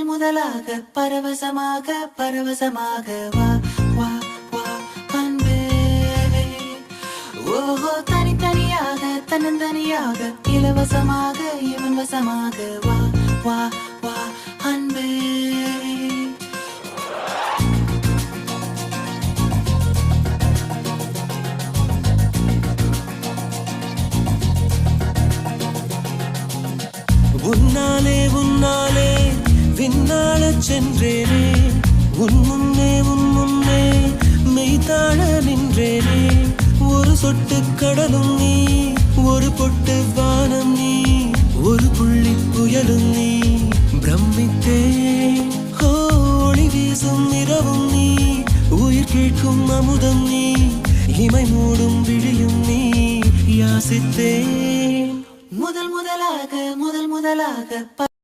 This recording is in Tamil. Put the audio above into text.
முதலாக பரவசமாக வா வா வா அன்பே. ஓஹோ தனித்தனியாக தன்னந்தனியாக இலவசமாக இவன் வசமாக வா வா வா அன்பே. உன்னாலே விண்ணாளச் சென்றேனே, உன் முன்னே மெய்தாழ நின்றேனே. ஒரு சொட்டு கடலும் நீ, ஒரு பொட்டு வானம் நீ, ஒரு புள்ளி புயலும் நீ. பிரமித்தேன் ஒளி வீசும் இரவும் நீ, உயிர் கேட்கும் அமுதம் நீ, இமை மூடும் விழியும் நீ. யாசித்தேன் முதலாக